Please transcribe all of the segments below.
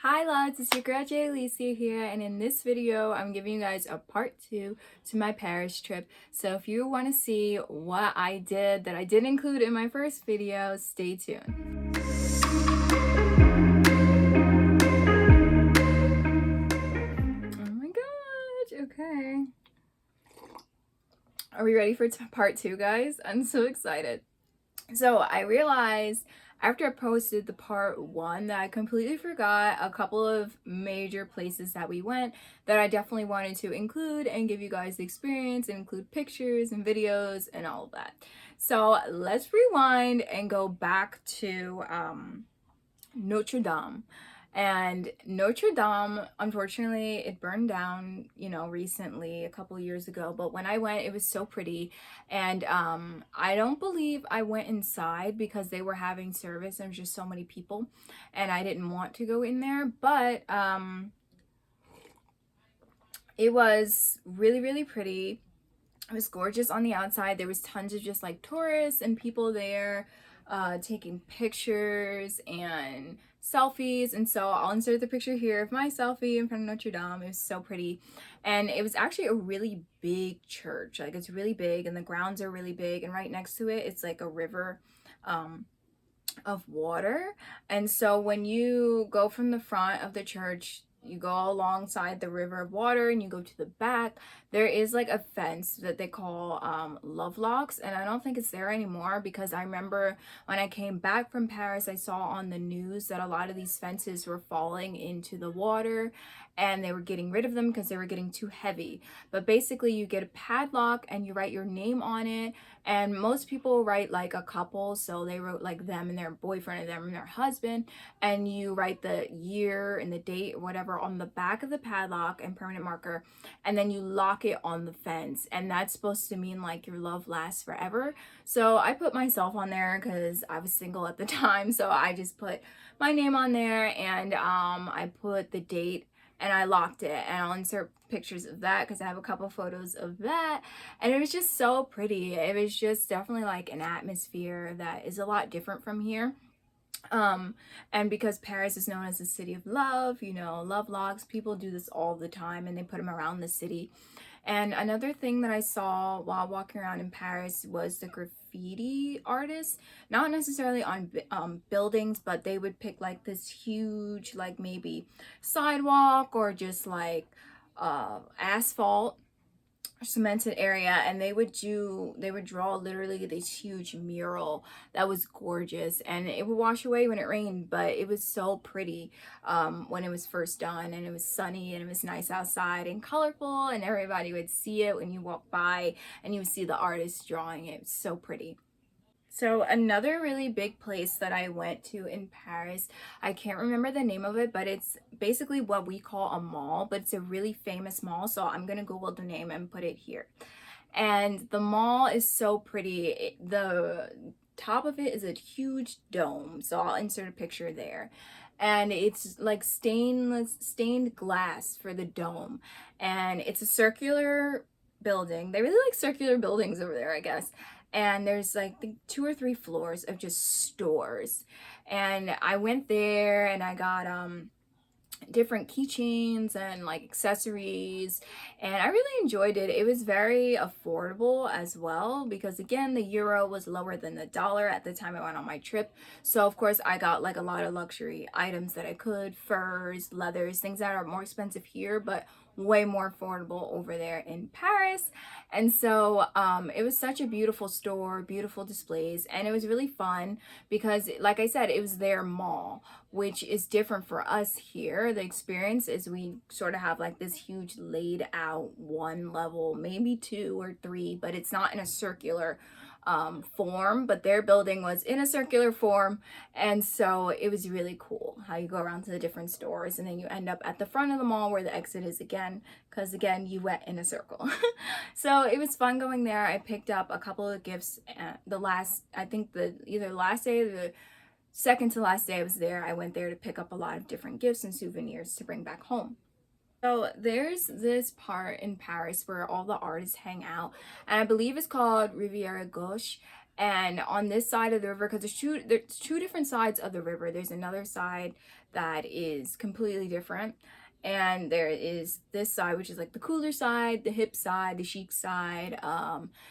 Hi loves, it's your girl Jade Alycia here, and in this video I'm giving you guys a part 2 to my Paris trip. So if you want to see what I did that I didn't include in my first video, stay tuned. Oh my gosh, okay. Are we ready for part 2, guys? I'm so excited. So I realized after I posted the part 1 that I completely forgot a couple of major places that we went that I definitely wanted to include and give you guys the experience and include pictures and videos and all of that. So let's rewind and go back to Notre Dame. And Notre Dame, unfortunately, it burned down, recently, a couple years ago. But when I went, it was so pretty. And I don't believe I went inside because they were having service. There was just so many people, and I didn't want to go in there. But it was really, really pretty. It was gorgeous on the outside. There was tons of just like tourists and people there taking pictures and selfies. And so I'll insert the picture here of my selfie in front of Notre Dame. It was so pretty. And it was actually a really big church. Like, it's really big and the grounds are really big. And right next to it, it's like a river of water. And so when you go from the front of the church, you go alongside the river of water and you go to the back, there is like a fence that they call love locks, and I don't think it's there anymore because I remember when I came back from Paris, I saw on the news that a lot of these fences were falling into the water and they were getting rid of them because they were getting too heavy. But basically you get a padlock and you write your name on it, and most people write like a couple, so they wrote like them and their boyfriend and them and their husband, and you write the year and the date or whatever on the back of the padlock and permanent marker, and then you lock it on the fence, and that's supposed to mean like your love lasts forever. So I put myself on there because I was single at the time, so I just put my name on there, and I put the date and I locked it, and I'll insert pictures of that because I have a couple photos of that, and it was just so pretty. It was just definitely like an atmosphere that is a lot different from here. And because Paris is known as the city of love, love locks, people do this all the time and they put them around the city. And another thing that I saw while walking around in Paris was the graffiti artists, not necessarily on buildings, but they would pick like this huge, like maybe sidewalk or just like asphalt cemented area, and they would draw literally this huge mural that was gorgeous, and it would wash away when it rained, but it was so pretty when it was first done, and it was sunny and it was nice outside and colorful, and everybody would see it when you walk by and you would see the artist drawing it. It was so pretty. So another really big place that I went to in Paris, I can't remember the name of it, but it's basically what we call a mall, but it's a really famous mall. So I'm going to Google the name and put it here. And the mall is so pretty. The top of it is a huge dome. So I'll insert a picture there. And it's like stained glass for the dome. And it's a circular building. They really like circular buildings over there, I guess. And there's like 2 or 3 floors of just stores, and I went there and I got different keychains and like accessories, and I really enjoyed it. It was very affordable as well because, again, the euro was lower than the dollar at the time I went on my trip. So of course I got like a lot of luxury items that I could, furs, leathers, things that are more expensive here but way more affordable over there in Paris. And so it was such a beautiful store, beautiful displays, and it was really fun because, like I said, it was their mall, which is different for us here. The experience is we sort of have like this huge laid out one level, maybe 2 or 3, but it's not in a circular form, but their building was in a circular form. And so it was really cool how you go around to the different stores and then you end up at the front of the mall where the exit is again, because again, you went in a circle. So it was fun going there. I picked up a couple of gifts I think either last day or the second to last day I was there. I went there to pick up a lot of different gifts and souvenirs to bring back home. So there's this part in Paris where all the artists hang out, and I believe it's called Riviera Gauche. And on this side of the river, because there's two different sides of the river, there's another side that is completely different, and there is this side, which is like the cooler side, the hip side, the chic side.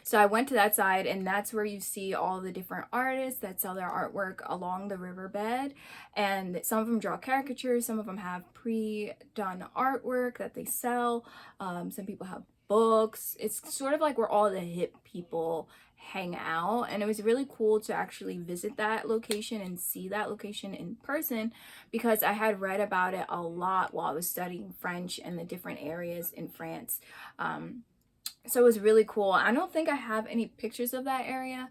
So I went to that side, and that's where you see all the different artists that sell their artwork along the riverbed. And some of them draw caricatures, some of them have pre-done artwork that they sell. Some people have books. It's sort of like where all the hip people hang out, and it was really cool to actually visit that location and see that location in person, because I had read about it a lot while I was studying French and the different areas in France. So it was really cool. I don't think I have any pictures of that area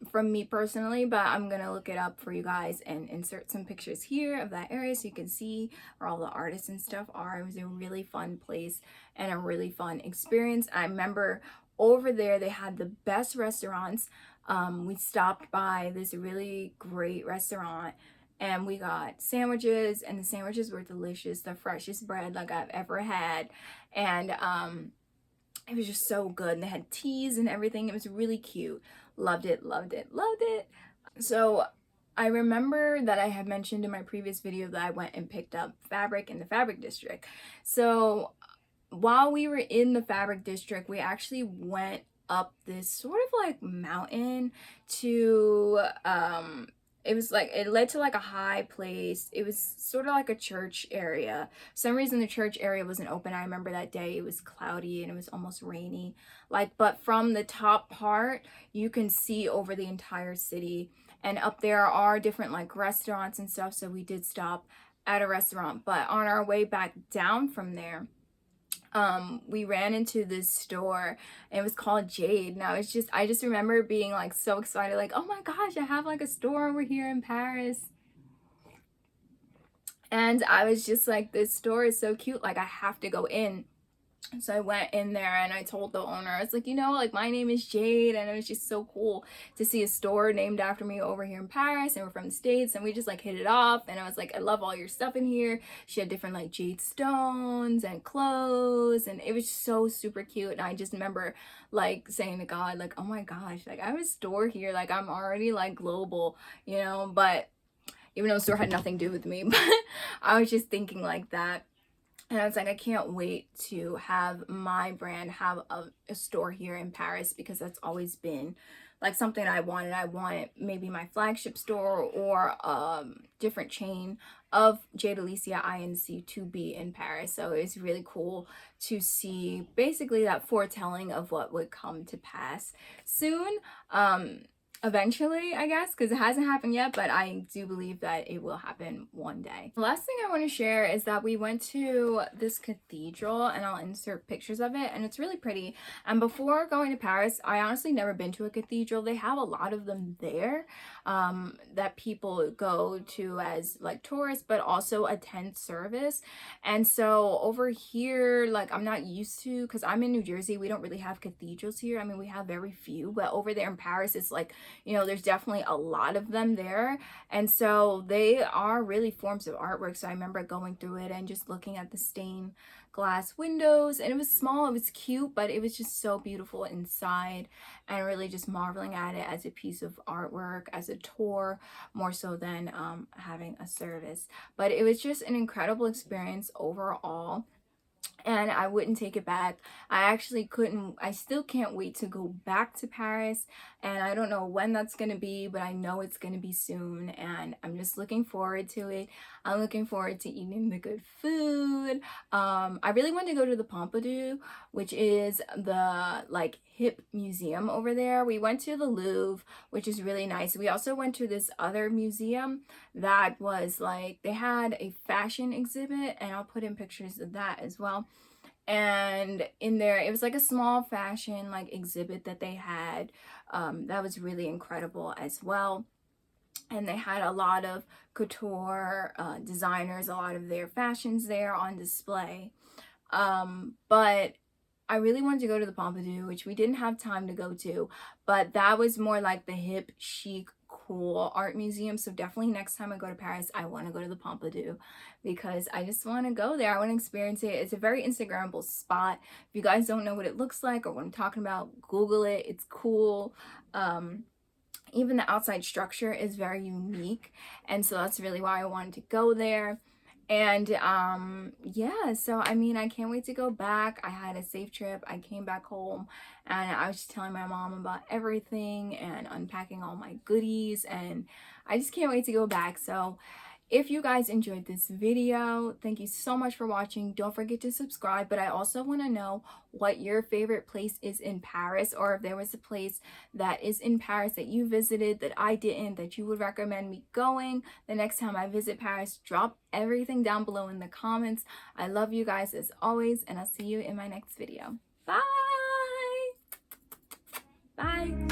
from me personally, but I'm gonna look it up for you guys and insert some pictures here of that area so you can see where all the artists and stuff are. It was a really fun place and a really fun experience. I remember over there they had the best restaurants. We stopped by this really great restaurant and we got sandwiches, and the sandwiches were delicious, the freshest bread like I've ever had. And it was just so good, and they had teas and everything. It was really cute. Loved it, loved it, loved it. So I remember that I had mentioned in my previous video that I went and picked up fabric in the fabric district. So while we were in the fabric district, we actually went up this sort of like mountain to it was like, it led to like a high place. It was sort of like a church area. For some reason the church area wasn't open. I remember that day it was cloudy and it was almost rainy. Like, but from the top part, you can see over the entire city. And up there are different like restaurants and stuff. So we did stop at a restaurant. But on our way back down from there, we ran into this store, and it was called Jade. Now it's just, I just remember being like so excited, like, oh my gosh, I have like a store over here in Paris. And I was just like, this store is so cute, like I have to go in. So I went in there and I told the owner, I was like, you know, like my name is Jade, and it was just so cool to see a store named after me over here in Paris, and we're from the States, and we just like hit it off. And I was like, I love all your stuff in here. She had different like jade stones and clothes, and it was so super cute. And I just remember like saying to God, like, oh my gosh, like I have a store here, like I'm already like global, you know. But even though the store had nothing to do with me, but I was just thinking like that. And I was like, I can't wait to have my brand have a store here in Paris, because that's always been like something I wanted. I wanted maybe my flagship store or different chain of Jade Alycia INC to be in Paris. So it was really cool to see basically that foretelling of what would come to pass soon. Eventually, I guess, because it hasn't happened yet, but I do believe that it will happen one day. The last thing I want to share is that we went to this cathedral, and I'll insert pictures of it, and it's really pretty. And before going to Paris, I honestly never been to a cathedral. They have a lot of them there that people go to as like tourists, but also attend service. And so over here, like I'm not used to, because I'm in New Jersey, we don't really have cathedrals here. I mean, we have very few, but over there in Paris, it's like, you know, there's definitely a lot of them there. And so they are really forms of artwork. So I remember going through it and just looking at the stained glass windows, and it was small, it was cute, but it was just so beautiful inside, and really just marveling at it as a piece of artwork, as a tour, more so than having a service. But it was just an incredible experience overall, and I wouldn't take it back. I still can't wait to go back to Paris, and I don't know when that's going to be, but I know it's going to be soon, and I'm just looking forward to it. I'm looking forward to eating the good food. I really want to go to the Pompidou, which is the like hip museum over there. We went to the Louvre, which is really nice. We also went to this other museum that was like, they had a fashion exhibit, and I'll put in pictures of that as well. And in there, it was like a small fashion like exhibit that they had that was really incredible as well. And they had a lot of couture designers, a lot of their fashions there on display. But I really wanted to go to the Pompidou, which we didn't have time to go to, but that was more like the hip chic cool art museums. So definitely next time I go to Paris, I want to go to the Pompidou because I just want to go there. I want to experience it. It's a very Instagrammable spot. If you guys don't know what it looks like or what I'm talking about, Google it. It's cool. Even the outside structure is very unique, and so that's really why I wanted to go there. And yeah, so I mean, I can't wait to go back. I had a safe trip. I came back home and I was just telling my mom about everything and unpacking all my goodies, and I just can't wait to go back. So if you guys enjoyed this video, thank you so much for watching. Don't forget to subscribe, but I also want to know what your favorite place is in Paris, or if there was a place that is in Paris that you visited that I didn't, that you would recommend me going the next time I visit Paris. Drop everything down below in the comments. I love you guys as always, and I'll see you in my next video. Bye! Bye!